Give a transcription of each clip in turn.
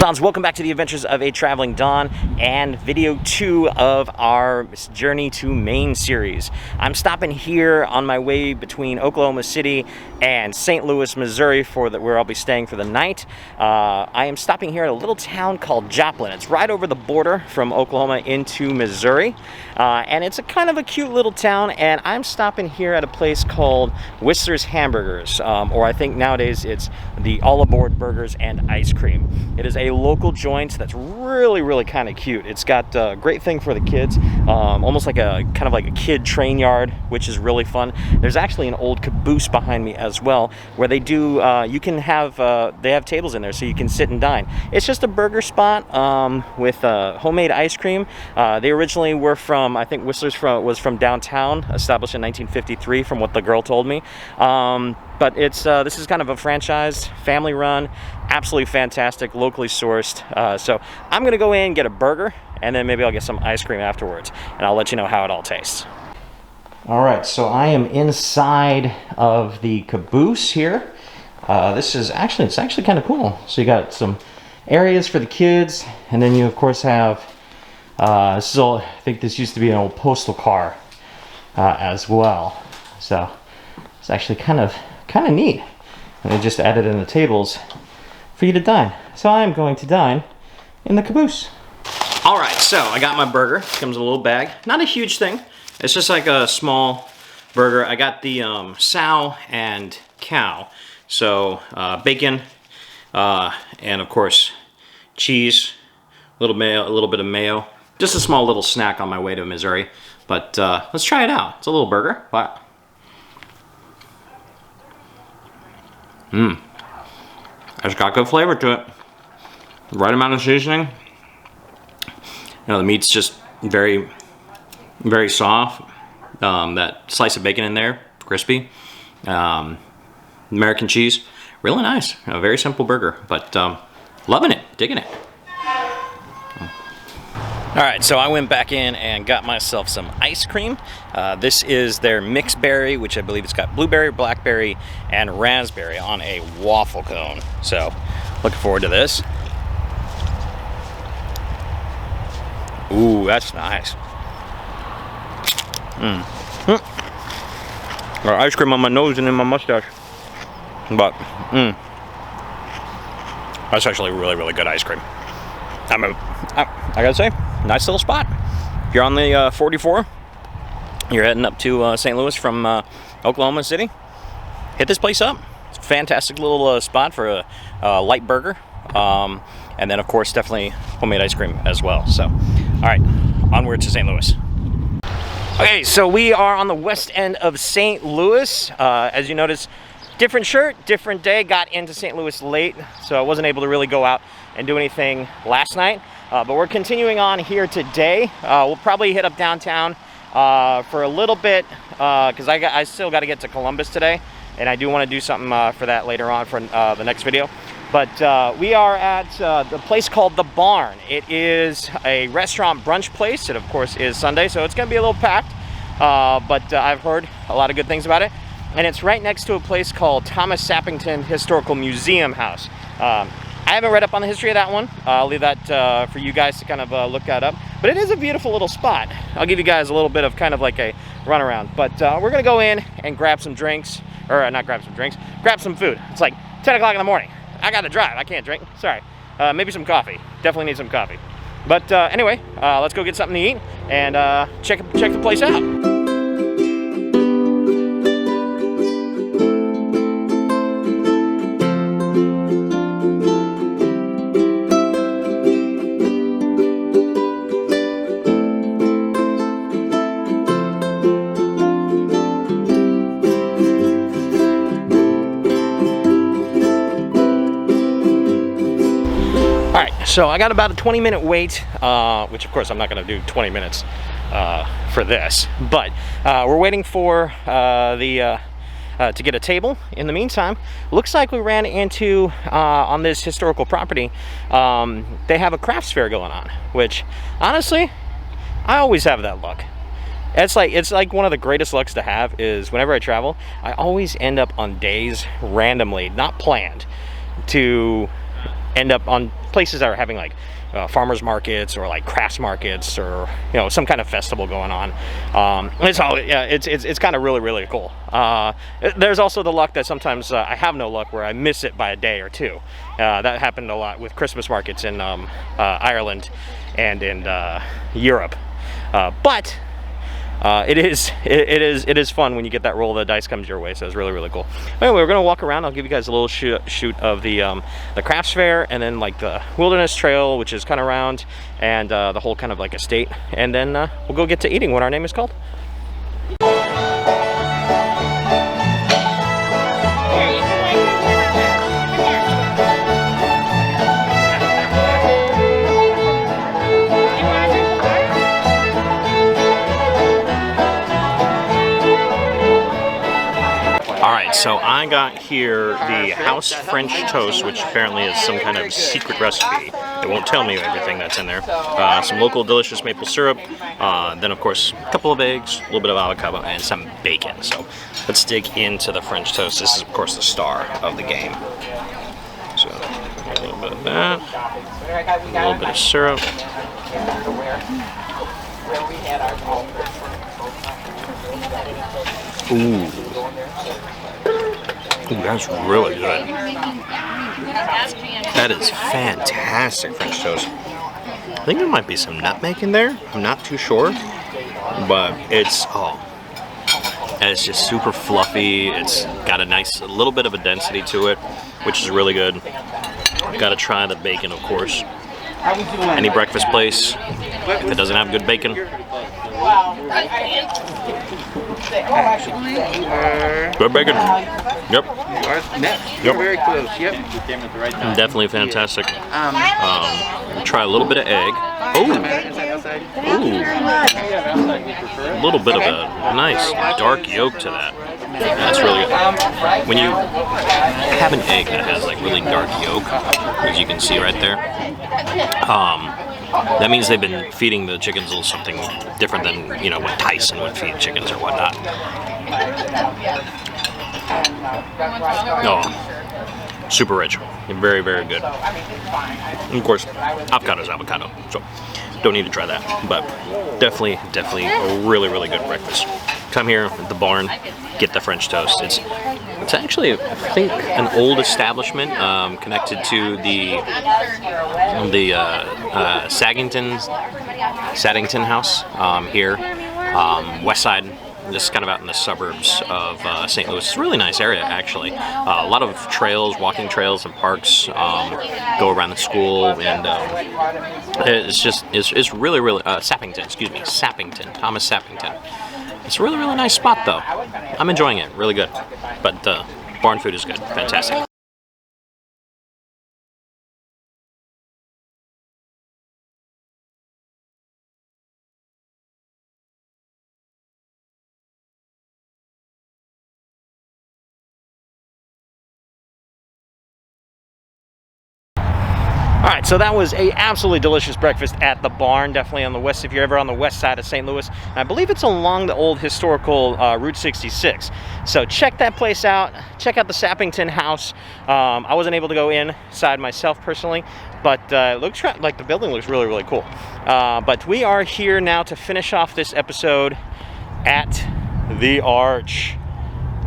Dons, welcome back to the adventures of a traveling Don and video 2 of our Journey to Maine series. I'm stopping here on my way between Oklahoma City and St. Louis, Missouri, where I'll be staying for the night. I am stopping here at a little town called Joplin. It's right over the border from Oklahoma into Missouri, and it's a kind of a cute little town. And I'm stopping here at a place called Whistler's Hamburgers, or I think nowadays it's the All Aboard Burgers and Ice Cream. It is a local joint that's really kind of cute. It's got a great thing for the kids, almost like a kind of like a kid train yard, which is really fun. There's actually an old caboose behind me as well, where they do you can have they have tables in there so you can sit and dine. It's just a burger spot with homemade ice cream. They originally were from, I think Whistler's was from downtown, established in 1953 from what the girl told me. But it's this is kind of a franchise, family run, absolutely fantastic, locally sourced. So I'm gonna go in, get a burger, and then maybe I'll get some ice cream afterwards, and I'll let you know how it all tastes. All right, so I am inside of the caboose here. It's actually kind of cool. So you got some areas for the kids, and then you of course have I think this used to be an old postal car as well. So it's actually kind of neat. And they just added in the tables for you to dine. So I'm going to dine in the caboose. All right, so I got my burger. It comes in a little bag. Not a huge thing. It's just like a small burger. I got the sow and cow. So bacon, and of course cheese, a little bit of mayo. Just a small little snack on my way to Missouri. But let's try it out. It's a little burger. Wow. It's got good flavor to it. Right amount of seasoning. You know, the meat's just very soft. That slice of bacon in there, crispy. American cheese, really nice. A very simple burger, but loving it, digging it. All right, so I went back in and got myself some ice cream. This is their mixed berry, which I believe it's got blueberry, blackberry, and raspberry on a waffle cone. So, looking forward to this. Ooh, that's nice. Got ice cream on my nose and in my mustache. But, that's actually really good ice cream. I gotta say, nice little spot. If you're on the 44, you're heading up to St. Louis from Oklahoma City, hit this place up. It's a fantastic little spot for a light burger. And then, of course, definitely homemade ice cream as well. So, all right, onward to St. Louis. Okay, so we are on the west end of St. Louis. As you notice, different shirt, different day. Got into St. Louis late, so I wasn't able to really go out and do anything last night. But we're continuing on here today. We'll probably hit up downtown for a little bit because I still got to get to Columbus today, and I do want to do something for that later on for the next video. But we are at the place called The Barn. It is a restaurant brunch place. It, of course, is Sunday, so it's going to be a little packed. But I've heard a lot of good things about it. And it's right next to a place called Thomas Sappington Historical Museum House. I haven't read up on the history of that one. I'll leave that for you guys to kind of look that up. But it is a beautiful little spot. I'll give you guys a little bit of kind of like a runaround. But we're going to go in and grab some drinks. Or not grab some drinks, grab some food. It's like 10 o'clock in the morning. I got to drive. I can't drink. Sorry. Maybe some coffee. Definitely need some coffee. But anyway, let's go get something to eat and check the place out. So I got about a 20-minute wait, which of course I'm not going to do 20 minutes for this, but we're waiting for to get a table. In the meantime, looks like we ran into on this historical property, they have a crafts fair going on, which honestly, I always have that luck. It's like one of the greatest lucks to have is whenever I travel, I always end up on days randomly, not planned, to end up on places that are having like farmers markets or like crafts markets, or some kind of festival going on. It's kind of really cool. There's also the luck that sometimes I have no luck, where I miss it by a day or two. That happened a lot with Christmas markets in Ireland and in Europe. But it is fun when you get that roll of the dice comes your way, so it's really cool. Anyway, we're gonna walk around. I'll give you guys a little shoot of the crafts fair, and then like the wilderness trail, which is kind of round, and the whole kind of like estate, and then we'll go get to eating what our name is called. So I got here the house French toast, which apparently is some kind of secret recipe. It won't tell me everything that's in there. Some local delicious maple syrup, then of course a couple of eggs, a little bit of avocado, and some bacon. So let's dig into the French toast. This is of course the star of the game. So a little bit of that, a little bit of syrup. Ooh. Ooh, that's really good. That is fantastic French toast. I think there might be some nutmeg in there. I'm not too sure, but it's just super fluffy. It's got a little bit of a density to it, which is really good. Got to try the bacon, of course. Any breakfast place, if it doesn't have good bacon. Good bacon. Yep. You're very close. Yep. Definitely fantastic. Try a little bit of egg. Ooh. A little bit of a nice dark yolk to that. That's really good. When you have an egg that has like really dark yolk, as you can see right there, that means they've been feeding the chickens a little something different than what Tyson would feed chickens or whatnot. Oh, super rich and very good. And of course, avocado is avocado, so don't need to try that. But definitely a really good breakfast. Come here at the barn, get the French toast. It's actually, I think, an old establishment connected to the Sappington house here, west side, just kind of out in the suburbs of St. Louis. It's a really nice area, actually. A lot of trails, walking trails and parks go around the school, and it's really Sappington, excuse me, Sappington, Thomas Sappington. It's a really nice spot, though. I'm enjoying it, really good. But barn food is good, fantastic. All right, so that was a absolutely delicious breakfast at the barn, definitely on the west, if you're ever on the west side of St. Louis. And I believe it's along the old historical Route 66. So check that place out. Check out the Sappington house. I wasn't able to go inside myself personally, but it looks like the building looks really cool. But we are here now to finish off this episode at the Arch.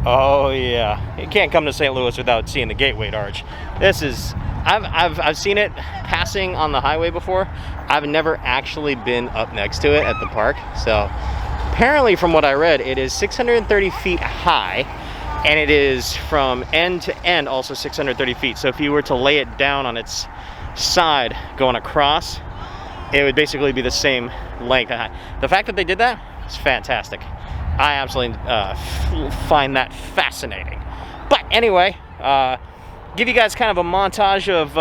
Oh yeah, you can't come to St. Louis without seeing the Gateway Arch. This is, I've seen it passing on the highway before. I've never actually been up next to it at the park. So apparently, from what I read, it is 630 feet high, and it is from end to end also 630 feet. So if you were to lay it down on its side going across, it would basically be the same length and height. The fact that they did that is fantastic. I absolutely find that fascinating. But anyway, give you guys kind of a montage of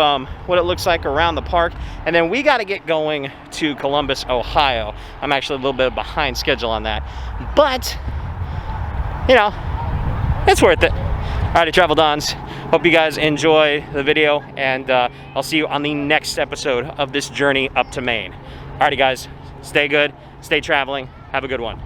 what it looks like around the park, and then we got to get going to Columbus, Ohio. I'm actually a little bit behind schedule on that, but it's worth it. Alrighty, Travel Dons, hope you guys enjoy the video, and I'll see you on the next episode of this journey up to Maine. Alrighty guys, stay good, stay traveling, have a good one.